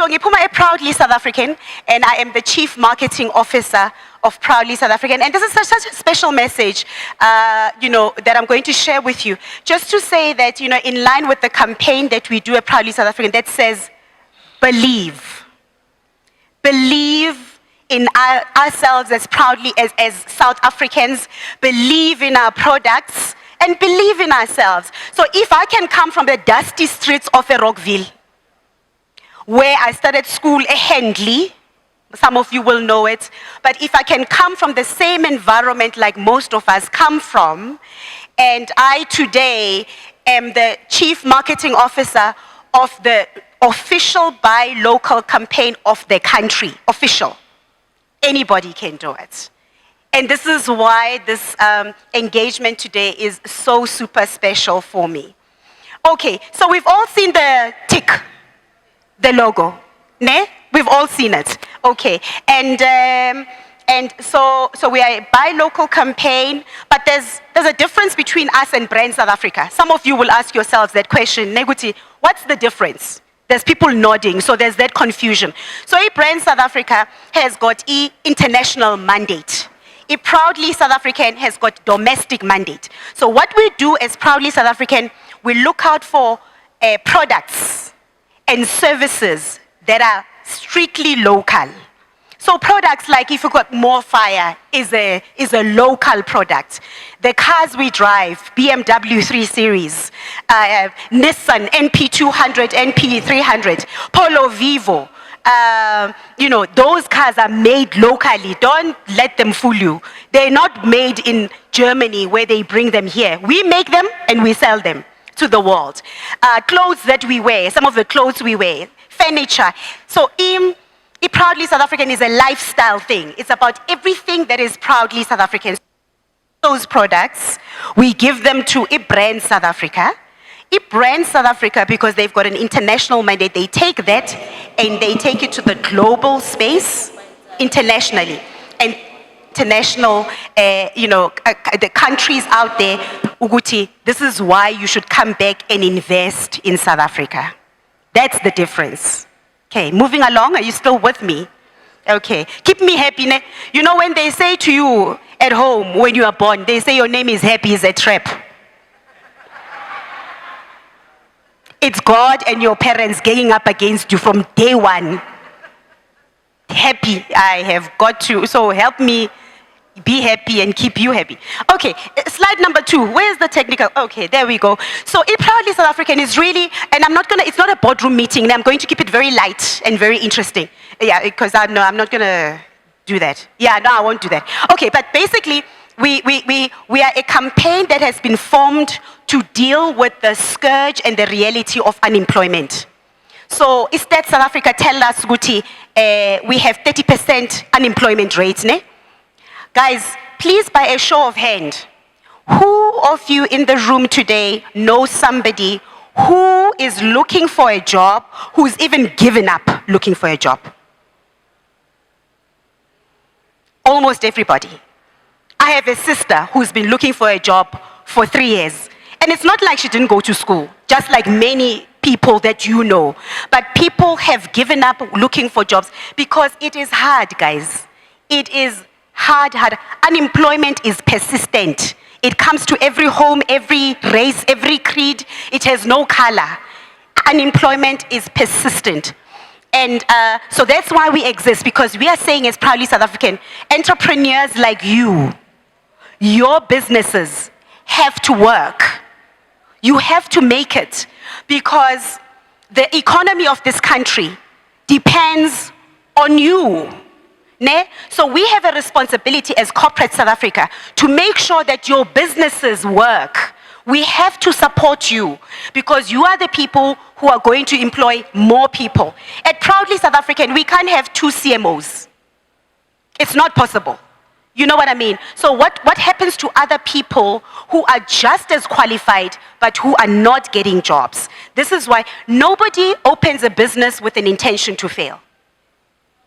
So Ngipuma Proudly South African, and I am the Chief Marketing Officer of Proudly South African. And this is such a special message, that I'm going to share with you. Just to say that, in line with the campaign that we do at Proudly South African that says, believe. Believe in ourselves as proudly as South Africans, believe in our products, and believe in ourselves. So if I can come from the dusty streets of Rockville, where I started school at Handley, some of you will know it, but if I can come from the same environment like most of us come from, and I today am the Chief Marketing Officer of the official Buy Local campaign of the country, official. Anybody can do it. And this is why this engagement today is so super special for me. Okay, so we've all seen the tick, the logo, ne? We've all seen it. Okay, and so we are a Buy Local campaign, but there's a difference between us and Brand South Africa. Some of you will ask yourselves that question, Neguti, what's the difference? There's people nodding, so there's that confusion. So Brand South Africa has got international mandate. Proudly South African has got domestic mandate. So what we do as Proudly South African, we look out for products and services that are strictly local. So products like, if you've got More Fire, is a local product. The cars we drive, BMW 3 Series, Nissan NP200, NP300, Polo Vivo, those cars are made locally. Don't let them fool you. They're not made in Germany where they bring them here. We make them and we sell them to the world. Clothes that we wear, some of the clothes we wear, furniture. So Proudly South African is a lifestyle thing. It's about everything that is proudly South African. Those products, we give them to Brand South Africa. Brand South Africa, because they've got an international mandate, they take that and they take it to the global space internationally. And international, the countries out there, Uguti, this is why you should come back and invest in South Africa. That's the difference. Okay, moving along, are you still with me? Okay, keep me happy. You know when they say to you at home, when you are born, they say your name is Happy is a trap. It's God and your parents ganging up against you from day one. Happy, I have got to, so help me be happy and keep you happy. Okay, slide number 2. Where's the technical? Okay, there we go. So Proudly South African is really, and it's not a boardroom meeting. I'm going to keep it very light and very interesting. Yeah, because I'm not going to do that. Yeah, no, I won't do that. Okay, but basically, we are a campaign that has been formed to deal with the scourge and the reality of unemployment. So Stats South Africa tell us, Guti, we have 30% unemployment rates, ne? Guys, please, by a show of hand, who of you in the room today knows somebody who is looking for a job, who's even given up looking for a job? Almost everybody. I have a sister who's been looking for a job for 3 years. And it's not like she didn't go to school, just like many people that you know. But people have given up looking for jobs because it is hard, guys. It is hard. Unemployment is persistent. It comes to every home, every race, every creed. It has no color. Unemployment is persistent. And so that's why we exist, because we are saying as Proudly South African, entrepreneurs like you, your businesses have to work. You have to make it, because the economy of this country depends on you. Ne? So we have a responsibility as corporate South Africa to make sure that your businesses work. We have to support you because you are the people who are going to employ more people. At Proudly South African, we can't have 2 CMOs. It's not possible. You know what I mean? So what happens to other people who are just as qualified but who are not getting jobs? This is why nobody opens a business with an intention to fail.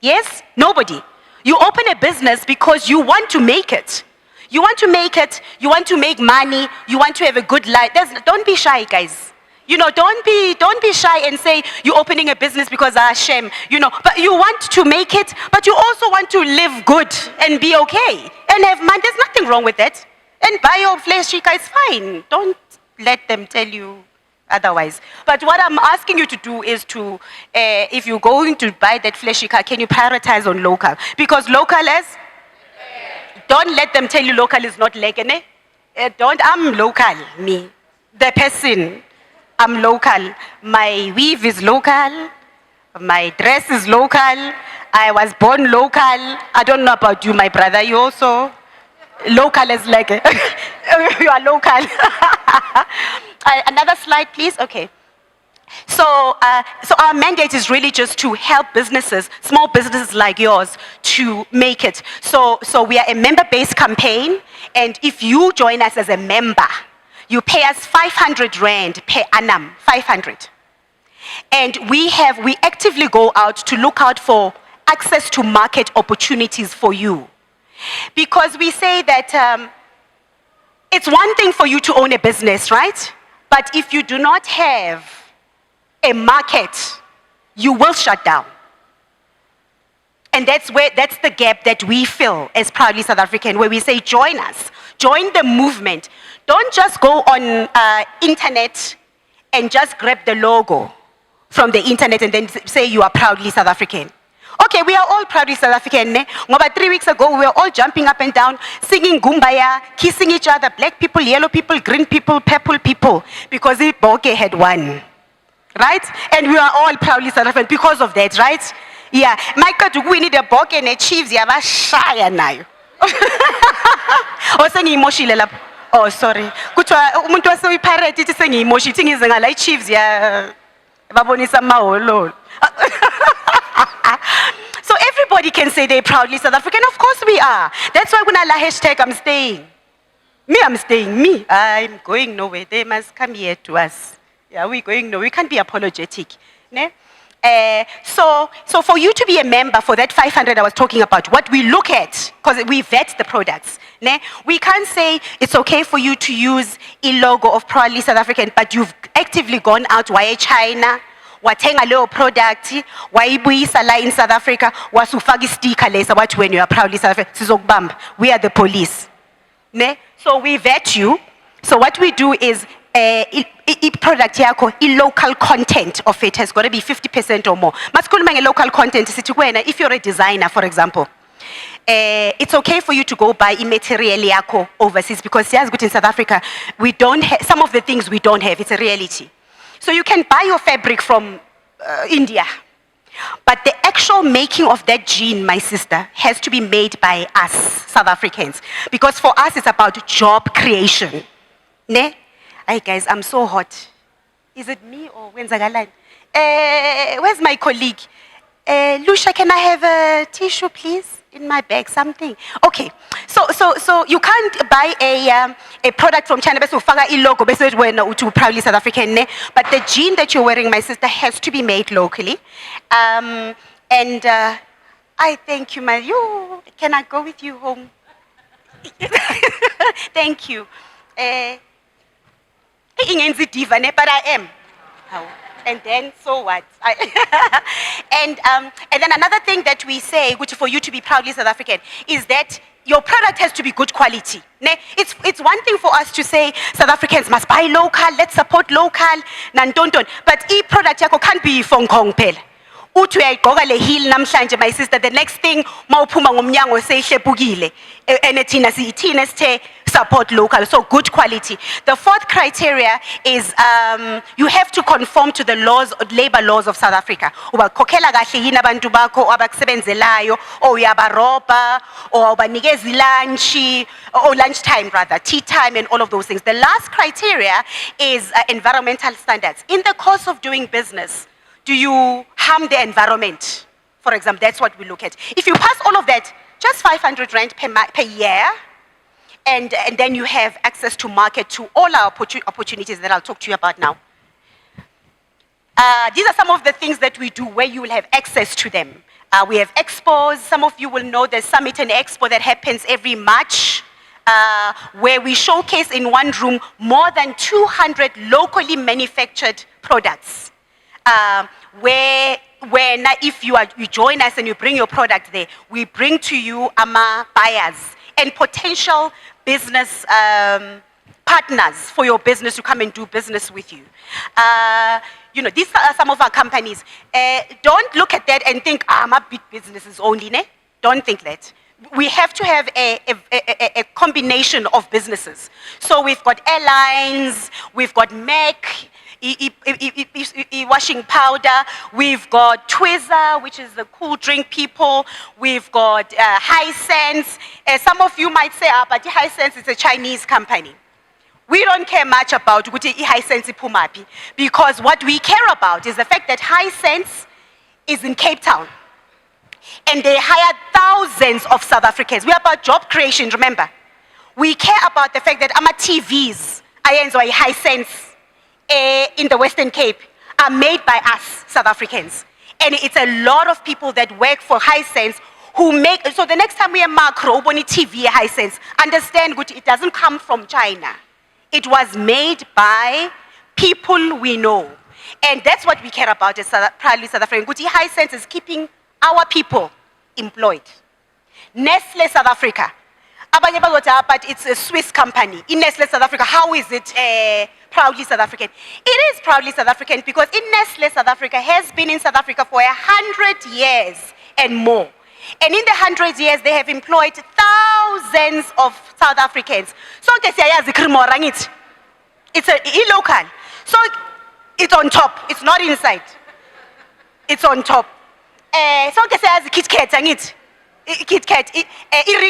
Yes? Nobody. You open a business because you want to make it. You want to make it, you want to make money, you want to have a good life. Don't be shy, guys. Don't be shy and say you're opening a business because shame, but you want to make it, but you also want to live good and be okay and have money. There's nothing wrong with that. And buy your flesh, it's fine. Don't let them tell you otherwise. But what I'm asking you to do is to, if you're going to buy that fleshy car, can you prioritize on local? Because local is, don't let them tell you local is not legal. I'm local, me. The person, I'm local. My weave is local. My dress is local. I was born local. I don't know about you, my brother. You also local is like you are local. Another slide, please. Okay. So our mandate is really just to help businesses, small businesses like yours, to make it. So we are a member-based campaign, and if you join us as a member, you pay us 500 Rand per annum, 500. And we actively go out to look out for access to market opportunities for you. Because we say that it's one thing for you to own a business, right? But if you do not have a market, you will shut down. And that's the gap that we fill as Proudly South African, where we say, join us, join the movement. Don't just go on internet and just grab the logo from the internet and then say you are Proudly South African. Okay, we are all Proudly South African. About 3 weeks ago, we were all jumping up and down, singing Gumbaya, kissing each other, black people, yellow people, green people, purple people, because Iboke had won. Right? And we are all Proudly South African because of that, right? Yeah. Mike, we need a Boke and a Chiefs, yeah, shy now. Oh, sorry. Umuntu wase pirate ithi sengiyimoshi ithi ngizenga la Chiefs ya babonisa amaholo. So everybody can say they're Proudly South African. Of course we are. That's why when I la hashtag I'm staying. I'm staying. I'm going nowhere. They must come here to us. Yeah, we're going nowhere. We can't be apologetic. Ne? So for you to be a member for that 500 I was talking about, what we look at, because we vet the products, ne? We can't say it's okay for you to use a logo of Proudly South African, but you've actively gone out via China, wathenga leyo product, wayibuyisa la in South Africa, wasufaka sticker lesa wathi when you are Proudly South African, sizokubamba. We are the police. Ne? So we vet you. So what we do is product yakho, local content of it has got to be 50% or more. Masikhuluma local content sithi kuwena, if you're a designer, for example, it's okay for you to go buy material yakho overseas, because yes, good in South Africa, we don't have some of the things we don't have. It's a reality. So you can buy your fabric from India, but the actual making of that jean, my sister, has to be made by us South Africans, because for us it's about job creation. Ne? Hi guys, I'm so hot. Is it me or Wenzagalan? Where's my colleague? Lucia, can I have a tissue, please? In my bag, something. Okay. So you can't buy a product from China bese ufaka logo bese wena uthi Proudly South African, ne? But the jean that you're wearing, my sister, has to be made locally. I thank you, can I go with you home? Thank you. But I am. And then, so what? And then another thing that we say, which for you to be Proudly South African, is that your product has to be good quality. It's one thing for us to say South Africans must buy local, let's support local, nantonton. But product yako can't be from Hong Kong. Uthi uyayigqoka le heel namhlanje, my sister, the next thing mawuphuma ngomnyango seyihlepukile and thina sithe support local, so good quality. The fourth criteria is you have to conform to the laws, labor laws of South Africa. Ubakhokhela kahle yini abantu bakho abakusebenzelayo, or uyabarobha, or ubanikeza lunch, or lunchtime rather, tea time and all of those things. The last criteria is environmental standards. In the course of doing business, do you harm the environment? For example, that's what we look at. If you pass all of that, just 500 Rand per year, and then you have access to market to all our opportunities that I'll talk to you about now. These are some of the things that we do where you will have access to them. We have expos. Some of you will know the Summit and Expo that happens every March. where we showcase in one room more than 200 locally manufactured products. Where if you join us and you bring your product there, we bring to you buyers and potential business partners for your business to come and do business with you. These are some of our companies. Don't look at that and think, my big businesses only, ne? Don't think that. We have to have a combination of businesses. So we've got airlines, we've got Mac, washing powder, we've got Twizzler, which is the cool drink people, we've got Hisense. Some of you might say, but Hisense is a Chinese company. We don't care much about Hisense Pumapi, because what we care about is the fact that Hisense is in Cape Town. And they hire thousands of South Africans. We're about job creation, remember. We care about the fact that our TVs, Hisense, in the Western Cape, are made by us, South Africans. And it's a lot of people that work for Hisense who make, so the next time we have macro, TV Hisense, understand it doesn't come from China. It was made by people we know. And that's what we care about as proudly South African. Hisense is keeping our people employed. Nestle South Africa. But it's a Swiss company. In Nestle South Africa, how is it proudly South African? It is proudly South African because in Nestle South Africa has been in South Africa for 100 years and more. And in the 100 years, they have employed thousands of South Africans. So it's a local. So it's on top. It's not inside. It's on top. So Kit Kat, Kit Kat,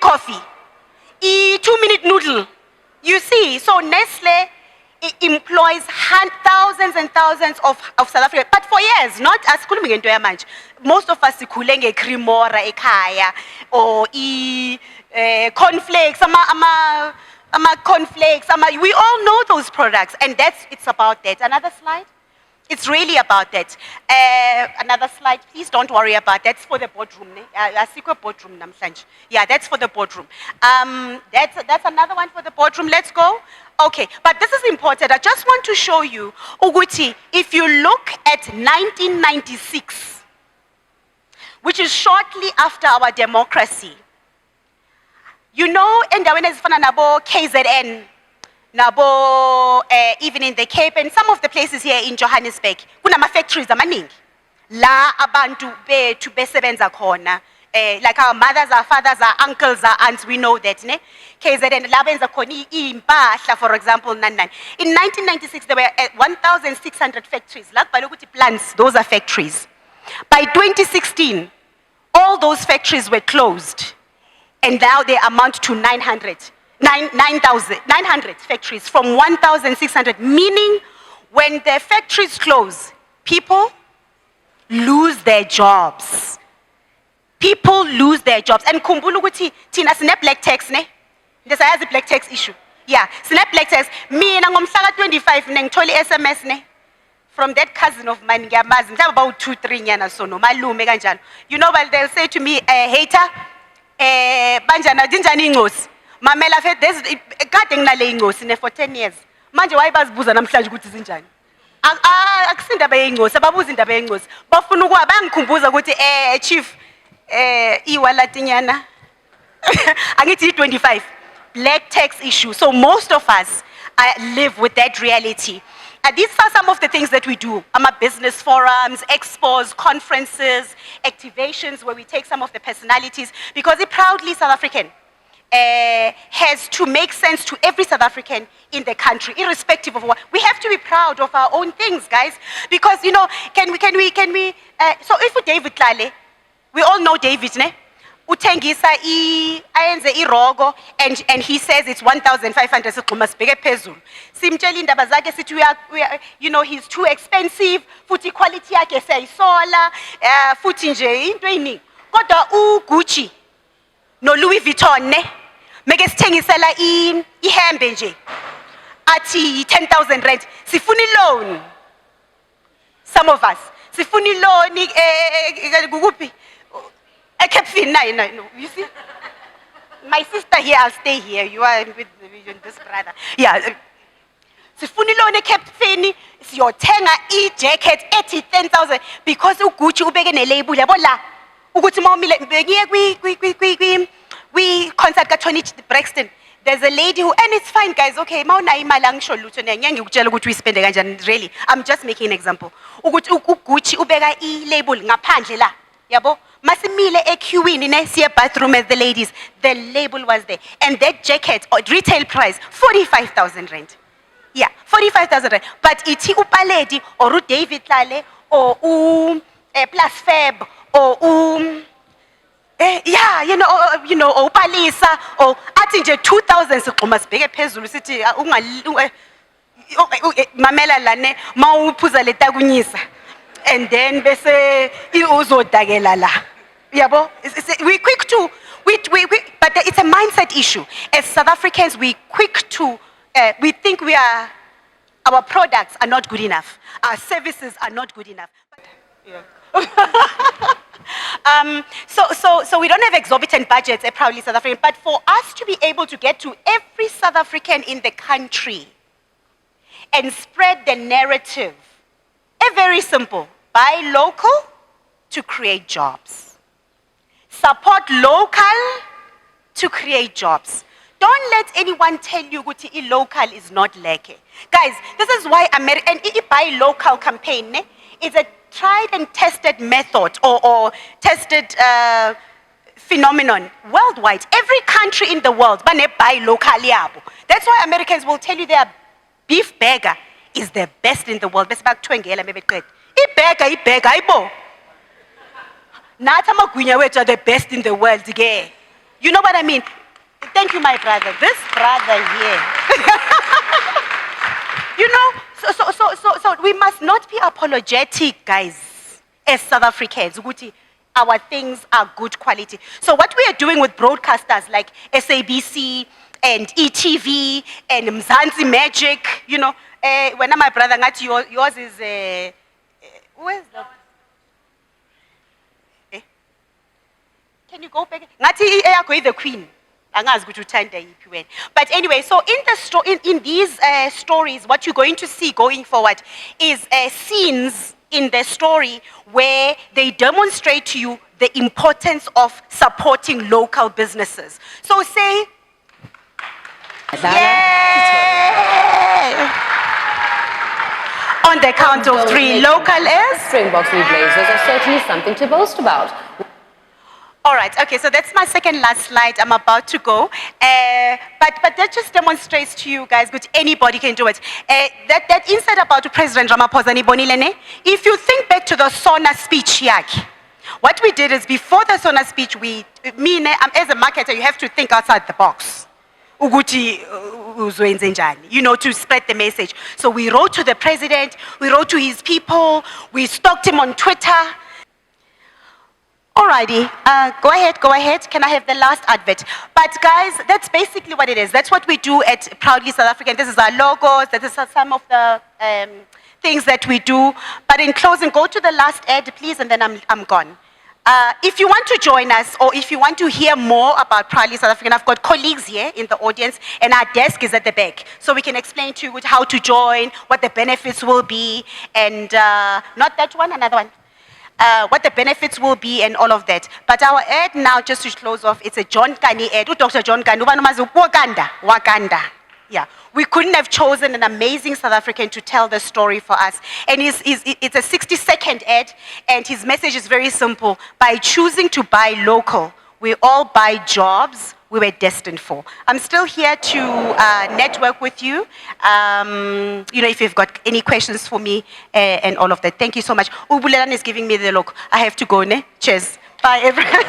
coffee, 2-minute noodle. You see, so Nestle employs thousands and thousands of South Africans, but for years, not as most of us kulenge cremora ekaya or cornflakes, cornflakes, we all know those products, and it's about that. Another slide. It's really about that. Another slide, please don't worry about that. That's for the boardroom. Boardroom. Yeah, that's for the boardroom. That's another one for the boardroom. Let's go. Okay, but this is important. I just want to show you, Uguti, if you look at 1996, which is shortly after our democracy, you know, endaweni ezifana nabo KZN, nabo even in the Cape and some of the places here in Johannesburg, kunama factories amaningi la abantu bethu besebenza khona, like our mothers, our fathers, our uncles, our aunts, we know that, ne? KZN la benza khona impahla, for example, in 1996 there were 1,600 factories. La kubhalwe ukuthi plants, those are factories. By 2016 all those factories were closed, and now they amount to 900 factories from 1,600, meaning when the factories close, people lose their jobs. People lose their jobs. And kumbulu ukuthi tina sine black tax ne? There's a black tax issue. Yeah, sine black tax. Mina ngomhlaka 25 ngithole SMS ne? From that cousin of mine, about 2-3 nyana so no malume kanjalo. You know what they'll say to me, hater, banjana dinjani ingozi. Mamela fe there's kade nginale ingozi for 10 years. Manje wayibazibuza namhlanje ukuthi zinjani. Akusindaba yengozi, ababuza indaba yengozi. Bafuna ukwa bangikhumbuza ukuthi chief iwalatinyana. Angithi 25 black tax issue. So most of us live with that reality. These are some of the things that we do. Business forums, expos, conferences, activations where we take some of the personalities, because it proudly South African has to make sense to every South African in the country, irrespective of what. We have to be proud of our own things, guys, because you know, can we? So if we David Tlale, we all know David, ne? Utengisa ayenze irogo, and he says it's 1,500 siqhumasibheke phezulu. Simtshela indaba zakhe sithi you know, he's too expensive, futhi quality yakhe siyayisola, futhi nje into eyiningi. Kodwa uGucci no Louis Vuitton ne meke sithengisela ihembe nje athi 10,000 rand, sifuna loan. Some of us sifuna loan kukuphi? No, you see? My sister here, I'll stay here. You are with this brother. Yeah. Sifuna ilona eCaptain siyothenga ijacket ethi 10,000 because uGucci ubeke nelabel yabo la ukuthi mawumile bengiye kwi concert kaTony Braxton. There's a lady who, and it's fine guys, okay, mawunayo imali angisho lutho ngeke ngikutshela ukuthi uyispende kanjani really. I'm just making an example. Ukuthi uGucci ubeka ilabel ngaphandle la. Yabo masimile equeuini ne siye bathroom as the ladies, the label was there and that jacket or retail price 45,000 rand. Yeah, 45,000 rand. But iti upaledi or David Lale or plus Feb or yeah, you know, or Palisa or athi nje 2,000 siqhuma sibheke phezulu sithi mamela lane mawuphuza letakunyisa and then bese uzodakela la. Yabo, we quick to but it's a mindset issue. As South Africans, we quick to we think our products are not good enough. Our services are not good enough. Yeah. So we don't have exorbitant budgets at Proudly South African, but for us to be able to get to every South African in the country and spread the narrative, very simple, buy local to create jobs. Support local to create jobs. Don't let anyone tell you that local is not leke. Guys, this is why and buy local campaign is a tried and tested method or tested phenomenon worldwide. Every country in the world, buy local. That's why Americans will tell you their beef burger is the best in the world. Best back twengela maybe good. Burger, ibo. Nathi amagwinya wethu are the best in the world. You know what I mean? Thank you, my brother. This brother here. You know, so we must not be apologetic, guys, as South Africans. Our things are good quality. So what we are doing with broadcasters like SABC and ETV and Mzansi Magic, you know, when my brother, yours is, where's the... Can you go back? Ngati the queen. But anyway, so in these stories, what you're going to see going forward is scenes in the story where they demonstrate to you the importance of supporting local businesses. So say, yeah. On the count of three, local is? Springboks Blue Blazers are certainly something to boast about. All right, okay, so that's my second last slide. I'm about to go. But that just demonstrates to you guys that anybody can do it. That insight about President Ramaphosa Nibonilene, if you think back to the SONA speech, what we did is before the SONA speech, as a marketer, you have to think outside the box. You know, to spread the message. So we wrote to the president, we wrote to his people, we stalked him on Twitter. Alrighty, go ahead. Can I have the last advert? But guys, that's basically what it is. That's what we do at Proudly South African. This is our logos. This is some of the things that we do. But in closing, go to the last ad, please, and then I'm gone. If you want to join us, or if you want to hear more about Proudly South African, I've got colleagues here in the audience, and our desk is at the back. So we can explain to you how to join, what the benefits will be, and not that one, another one. What the benefits will be and all of that. But our ad now, just to close off, it's a John Kani ad. Dr. John Kani, Wakanda. Yeah, we couldn't have chosen an amazing South African to tell the story for us. And it's a 60-second ad, and his message is very simple. By choosing to buy local, we all buy jobs we were destined for. I'm still here to network with you. You know, if you've got any questions for me and all of that. Thank you so much. Ubulelan is giving me the look. I have to go, ne? Cheers. Bye, everyone.